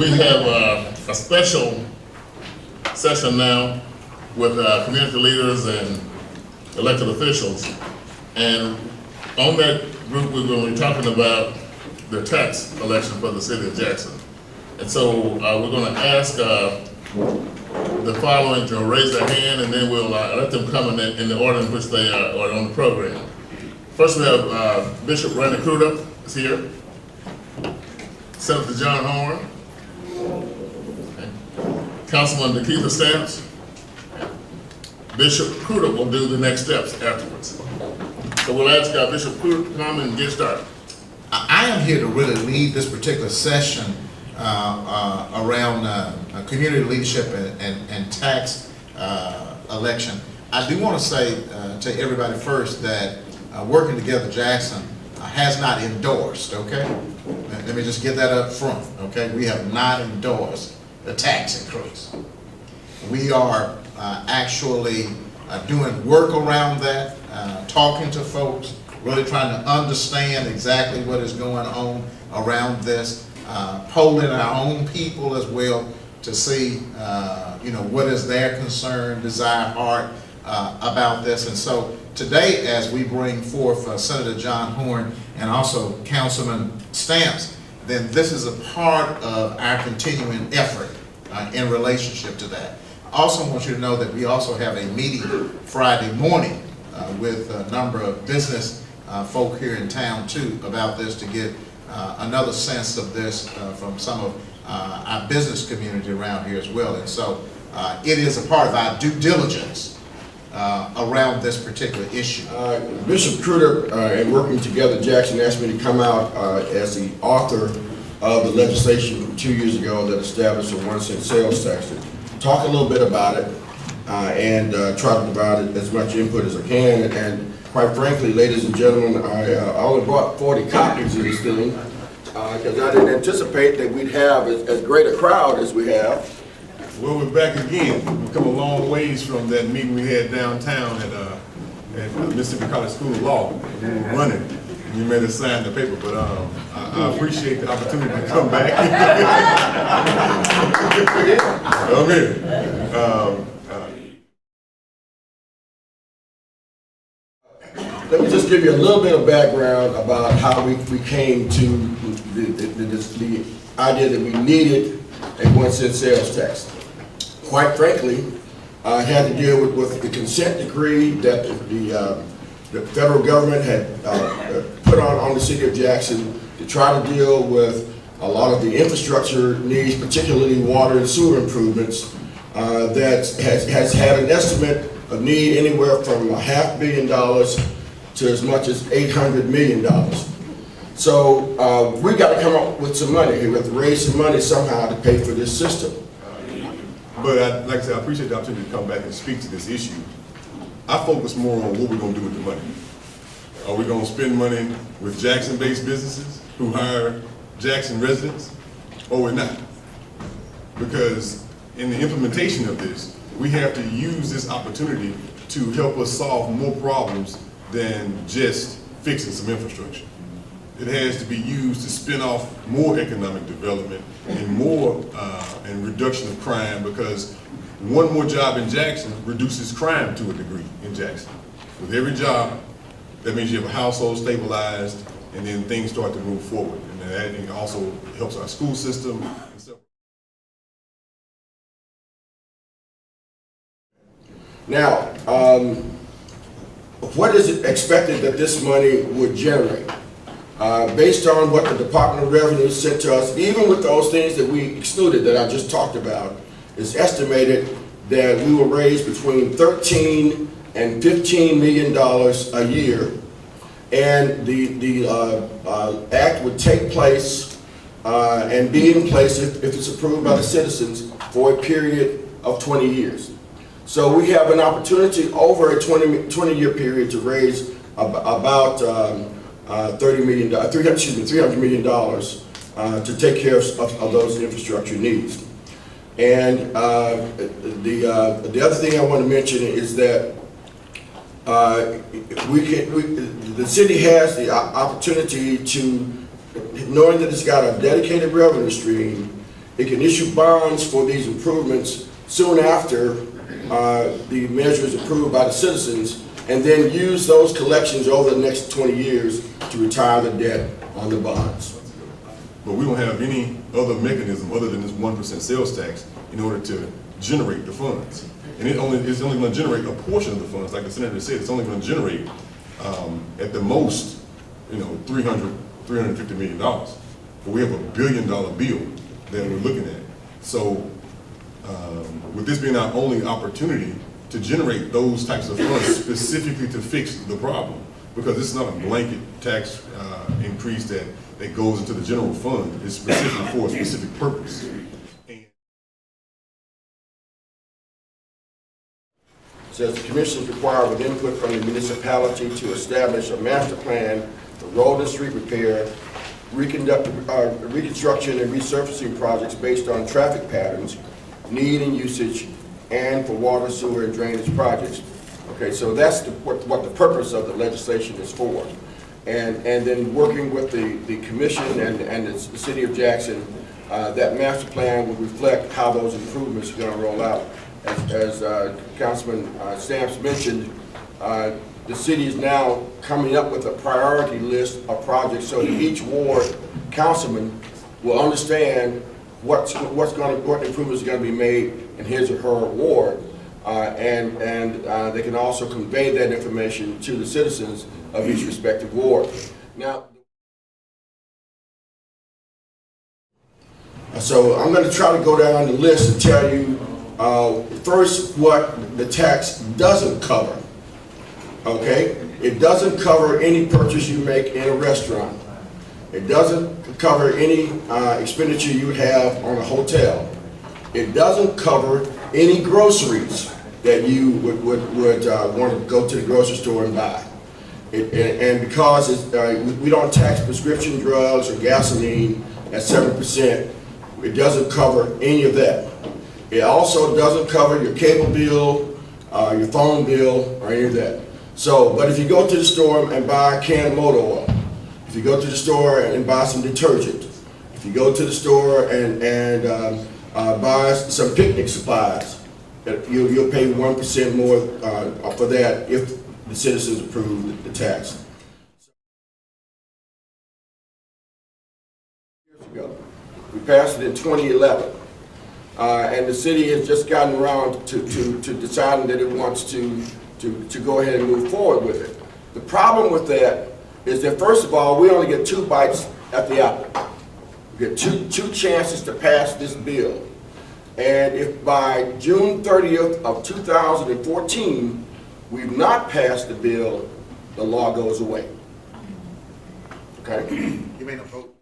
we have a special session now with community leaders and elected officials. And on that group, we're going to be talking about the tax election for the city of Jackson. And so we're going to ask the following to raise their hand, and then we'll let them come in the order in which they are on the program. First, we have Bishop Randy Crudup is here. Senator John Horn. Okay. Councilman Nikita Stamps. Bishop Crudup will do the next steps afterwards. So we'll ask Bishop Crudup to come and get started. I am here to really lead this particular session around community leadership and tax election. I do want to say to everybody first that Working Together Jackson has not endorsed, okay? Let me just get that up front, okay? We have not endorsed the tax increase. We are actually doing work around that, talking to folks, really trying to understand exactly what is going on around this, polling our own people as well to see, what is their concern, desire, heart about this. And so today, as we bring forth Senator John Horn and also Councilman Stamps, then this is a part of our continuing effort in relationship to that. I also want you to know that we also have a meeting Friday morning with a number of business folk here in town too about this to get another sense of this from some of our business community around here as well. And so it is a part of our due diligence around this particular issue. Bishop Crudup and Working Together Jackson asked me to come out as the author of the legislation from 2 years ago that established a 1-cent sales tax. Talk a little bit about it and try to provide as much input as I can. And quite frankly, ladies and gentlemen, I only brought 40 copies of this thing because I didn't anticipate that we'd have as great a crowd as we have. Well, we're back again. We've come a long ways from that meeting we had downtown at Mississippi College School of Law. We were running. You made us sign the paper, but I appreciate the opportunity to come back. Okay. Let me just give you a little bit of background about how we came to the idea that we needed a 1-cent sales tax. Quite frankly, I had to deal with the consent decree that the federal government had put on the city of Jackson to try to deal with a lot of the infrastructure needs, particularly water and sewer improvements, that has had an estimate of need anywhere from $500 million to as much as $800 million. So we got to come up with some money. We have to raise some money somehow to pay for this system. But like I said, I appreciate the opportunity to come back and speak to this issue. I focus more on what we're going to do with the money. Are we going to spend money with Jackson-based businesses who hire Jackson residents, or we're not? Because in the implementation of this, we have to use this opportunity to help us solve more problems than just fixing some infrastructure. It has to be used to spin off more economic development and more and reduction of crime, because one more job in Jackson reduces crime to a degree in Jackson. With every job, that means you have a household stabilized, and then things start to move forward. And that also helps our school system. Now, what is it expected that this money would generate? Based on what the Department of Revenue sent to us, even with those things that we excluded that I just talked about, it's estimated that we will raise between $13 and $15 million a year. And the act would take place and be in place if it's approved by the citizens for a period of 20 years. So we have an opportunity over a 20-year period to raise about $300 million to take care of those infrastructure needs. And the other thing I want to mention is that the city has the opportunity to, knowing that it's got a dedicated revenue stream, It can issue bonds for these improvements soon after the measure is approved by the citizens, and then use those collections over the next 20 years to retire the debt on the bonds. But we don't have any other mechanism other than this 1% sales tax in order to generate the funds. And it's only going to generate a portion of the funds. Like the senator said, it's only going to generate at the most, $350 million. But we have $1 billion bill that we're looking at. So with this being our only opportunity to generate those types of funds specifically to fix the problem, because it's not a blanket tax increase that goes into the general fund. It's specific for a specific purpose. Says the commission is required with input from the municipality to establish a master plan for road and street repair, reconstruction and resurfacing projects based on traffic patterns, need and usage, and for water, sewer, and drainage projects. Okay, so that's what the purpose of the legislation is for. And then working with the commission and the city of Jackson, that master plan will reflect how those improvements are going to roll out. As Councilman Stamps mentioned, the city is now coming up with a priority list of projects so that each ward councilman will understand what improvements are going to be made in his or her ward, and they can also convey that information to the citizens of each respective ward. Now, so I'm going to try to go down the list and tell you first what the tax doesn't cover. Okay, it doesn't cover any purchase you make in a restaurant. It doesn't cover any expenditure you have on a hotel. It doesn't cover any groceries that you would want to go to the grocery store and buy. And because we don't tax prescription drugs or gasoline at 7%, it doesn't cover any of that. It also doesn't cover your cable bill, your phone bill, or any of that. So, but if you go to the store and buy a can of motor oil, if you go to the store and buy some detergent, if you go to the store and buy some picnic supplies, you'll pay 1% more for that if the citizens approve the tax. Years ago, we passed it in 2011. And the city has just gotten around to deciding that it wants to go ahead and move forward with it. The problem with that is that, first of all, we only get 2 bites at the apple. We get two chances to pass this bill. And if by June 30th of 2014 we've not passed the bill, the law goes away. Okay? You may not vote.